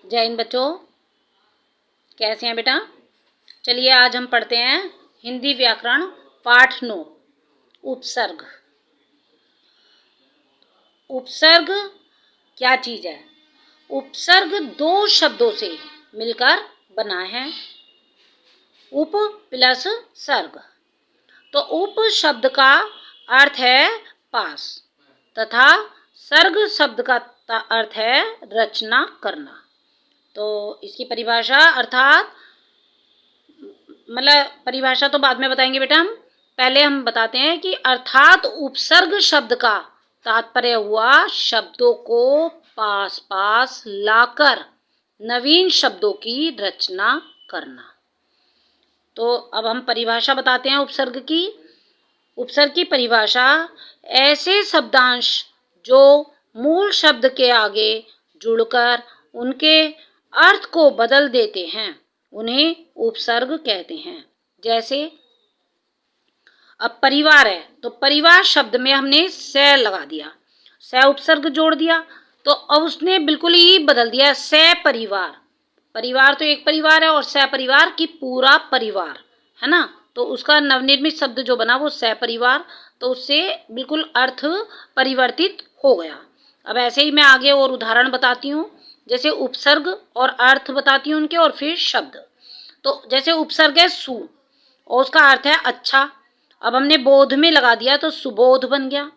जय हिंद बच्चों, कैसे हैं बेटा। चलिए आज हम पढ़ते हैं हिंदी व्याकरण पाठ 9 उपसर्ग। उपसर्ग क्या चीज है? उपसर्ग दो शब्दों से मिलकर बना है, उप प्लस सर्ग। तो उप शब्द का अर्थ है पास तथा सर्ग शब्द का अर्थ है रचना करना। तो इसकी परिभाषा अर्थात परिभाषा तो बाद में बताएंगे बेटा। पहले हम बताते हैं कि अर्थात उपसर्ग शब्द का तात्पर्य हुआ शब्दों को पास पास लाकर नवीन शब्दों की रचना करना। तो अब हम परिभाषा बताते हैं उपसर्ग की। उपसर्ग की परिभाषा ऐसे शब्दांश जो मूल शब्द के आगे जुड़कर उनके अर्थ को बदल देते हैं उन्हें उपसर्ग कहते हैं। जैसे अब परिवार है तो परिवार शब्द में हमने स लगा दिया, स उपसर्ग जोड़ दिया, तो अब उसने बिल्कुल ही बदल दिया स परिवार। परिवार तो एक परिवार है और स परिवार की पूरा परिवार है ना, तो उसका नवनिर्मित शब्द जो बना वो स परिवार, तो उससे बिल्कुल अर्थ परिवर्तित हो गया। अब ऐसे ही मैं आगे और उदाहरण बताती हूँ, जैसे उपसर्ग और अर्थ बताती हूँ उनके और फिर शब्द। तो जैसे उपसर्ग है सु और उसका अर्थ है अच्छा, अब हमने बोध में लगा दिया तो सुबोध बन गया।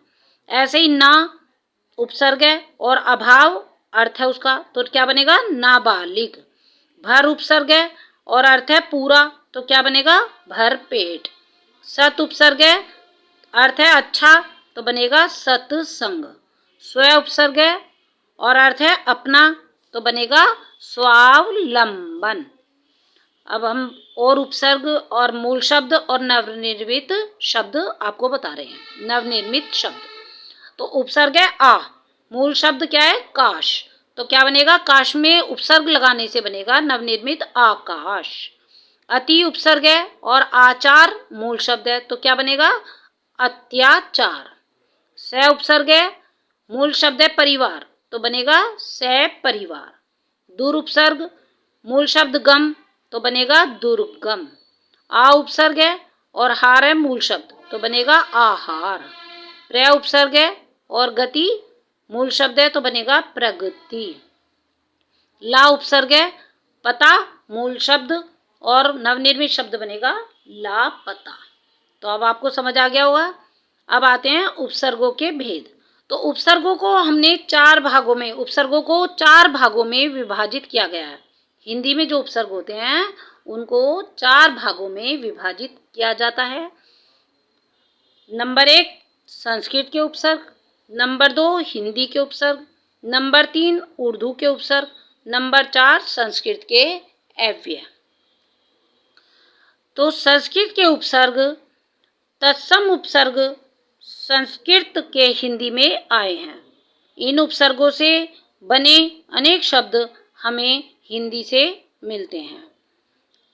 ऐसे ही ना उपसर्ग है और अभाव अर्थ है उसका, तो क्या बनेगा नाबालिग। भर उपसर्ग है और अर्थ है पूरा, तो क्या बनेगा भर पेट। सत उपसर्ग है, अर्थ है अच्छा, तो बनेगा सत्संग। स्व उपसर्ग है और अर्थ है अपना, तो बनेगा स्वावलंबन। अब हम और उपसर्ग और मूल शब्द और नवनिर्मित शब्द आपको बता रहे हैं। नवनिर्मित शब्द तो उपसर्ग है आ, मूल शब्द क्या है काश, तो क्या बनेगा काश में उपसर्ग लगाने से बनेगा नवनिर्मित आकाश। अति उपसर्ग है और आचार मूल शब्द है, तो क्या बनेगा अत्याचार। स उपसर्ग है, मूल शब्द है परिवार, तो बनेगा स परिवार। दुर उपसर्ग, मूल शब्द गम, तो बनेगा दुर्गम। आ उपसर्ग है और हार है मूल शब्द, तो बनेगा आहार। प्र उपसर्ग है और गति मूल शब्द है, तो बनेगा प्रगति। ला उपसर्ग है, पता मूल शब्द और नवनिर्मित शब्द बनेगा लापता। तो अब आपको समझ आ गया होगा। अब आते हैं उपसर्गों के भेद। तो उपसर्गों को हमने उपसर्गों को चार भागों में विभाजित किया गया है। हिंदी में जो उपसर्ग होते हैं उनको चार भागों में विभाजित किया जाता है। नंबर 1 संस्कृत के उपसर्ग, नंबर 2 हिंदी के उपसर्ग, नंबर 3 उर्दू के उपसर्ग, नंबर 4 संस्कृत के अव्यय। तो संस्कृत के उपसर्ग तत्सम उपसर्ग संस्कृत के हिंदी में आए हैं। इन उपसर्गों से बने अनेक शब्द हमें हिंदी से मिलते हैं।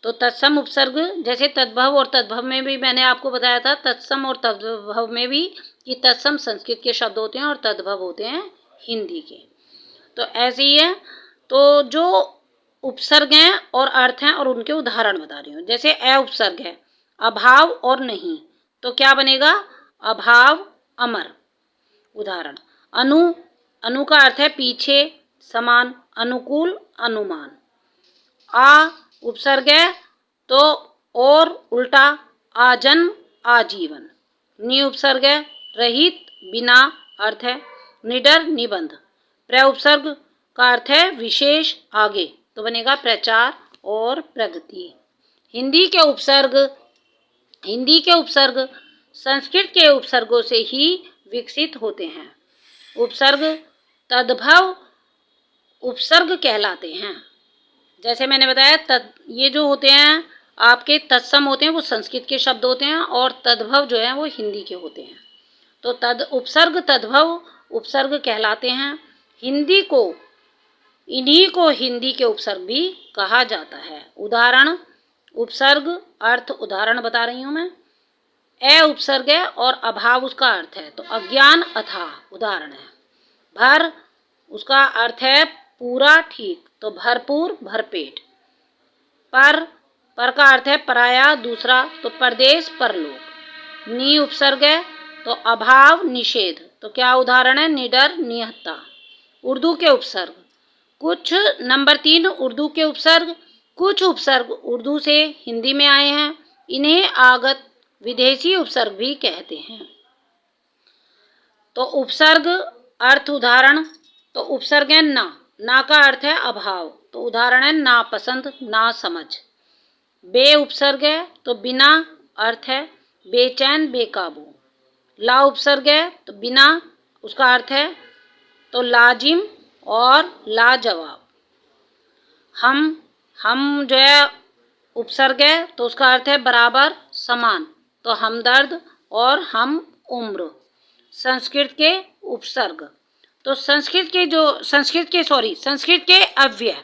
तो तत्सम उपसर्ग जैसे तद्भव और तद्भव में भी मैंने आपको बताया था, तत्सम और तद्भव में भी कि तत्सम संस्कृत के शब्द होते हैं और तद्भव होते हैं हिंदी के। तो ऐसे ही है। तो जो उपसर्ग हैं और अर्थ हैं और उनके उदाहरण बता रही हूँ। जैसे अ उपसर्ग है अभाव और नहीं, तो क्या बनेगा अभाव अमर। उदाहरण अनु का अर्थ है पीछे, समान, अनुकूल, अनुमान। आ उपसर्ग है तो और उल्टा, आजन्म, आजीवन। नि उपसर्ग है रहित, बिना, अर्थ है निडर, निबंध। प्र उपसर्ग का अर्थ है विशेष, आगे, तो बनेगा प्रचार और प्रगति। हिंदी के उपसर्ग संस्कृत के उपसर्गों से ही विकसित होते हैं। उपसर्ग तद्भव उपसर्ग कहलाते हैं। जैसे मैंने बताया ये जो होते हैं आपके तत्सम होते हैं वो संस्कृत के शब्द होते हैं और तद्भव जो है वो हिंदी के होते हैं। तो उपसर्ग तद्भव उपसर्ग कहलाते हैं। इन्हीं को हिंदी के उपसर्ग भी कहा जाता है। उदाहरण उपसर्ग अर्थ उदाहरण बता रही हूँ मैं। अ उपसर्ग है और अभाव उसका अर्थ है, तो अज्ञान अथाह उदाहरण है। भर उसका अर्थ है पूरा ठीक, तो भरपूर, भरपेट। पर का अर्थ है पराया, दूसरा, तो परदेश, परलोक। नि उपसर्ग है तो अभाव, निषेध। तो क्या उदाहरण है? निडर, निहत्था। उर्दू के उपसर्ग कुछ, नंबर 3 उर्दू के उपसर्ग। कुछ उपसर्ग उर्दू से हिंदी में आए हैं, इन्हें आगत विदेशी उपसर्ग भी कहते हैं। तो उपसर्ग अर्थ उदाहरण, तो उपसर्ग है ना का अर्थ है अभाव, तो उदाहरण है नापसंद, ना समझ। बे उपसर्ग है तो बिना, अर्थ है बेचैन, बेकाबू। ला उपसर्ग है तो बिना, उसका अर्थ है तो लाजिम और लाजवाब। हम जो है उपसर्ग है तो उसका अर्थ है बराबर, समान, तो हमदर्द और हम उम्र। संस्कृत के उपसर्ग, तो संस्कृत के अव्यय,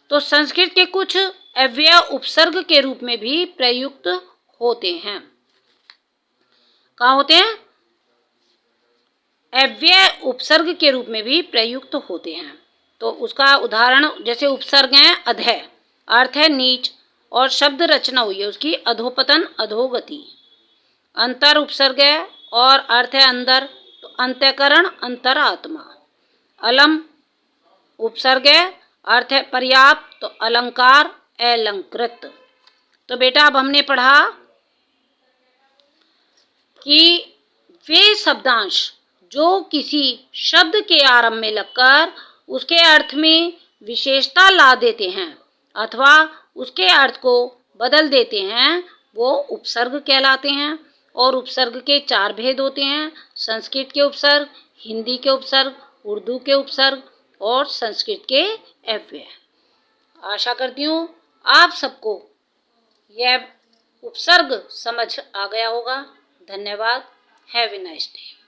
तो संस्कृत के कुछ अव्यय उपसर्ग के रूप में भी प्रयुक्त होते हैं। कहाँ होते हैं? अव्यय उपसर्ग के रूप में भी प्रयुक्त होते हैं। तो उसका उदाहरण, जैसे उपसर्ग है अधः, अर्थ है नीच, और शब्द रचना हुई है उसकी अधोपतन, अधोगति। अंतर उपसर्ग है और अर्थ है अंदर, तो अंतःकरण, अंतरात्मा। अलम उपसर्ग है, अर्थ है पर्याप्त, तो अलंकार, अलंकृत। तो बेटा अब हमने पढ़ा कि वे शब्दांश जो किसी शब्द के आरंभ में लगकर उसके अर्थ में विशेषता ला देते हैं अथवा उसके अर्थ को बदल देते हैं, वो उपसर्ग कहलाते हैं। और उपसर्ग के 4 भेद होते हैं: संस्कृत के उपसर्ग, हिंदी के उपसर्ग, उर्दू के उपसर्ग और संस्कृत के अव्यय। आशा करती हूँ आप सबको यह उपसर्ग समझ आ गया होगा। धन्यवाद। Have a nice day.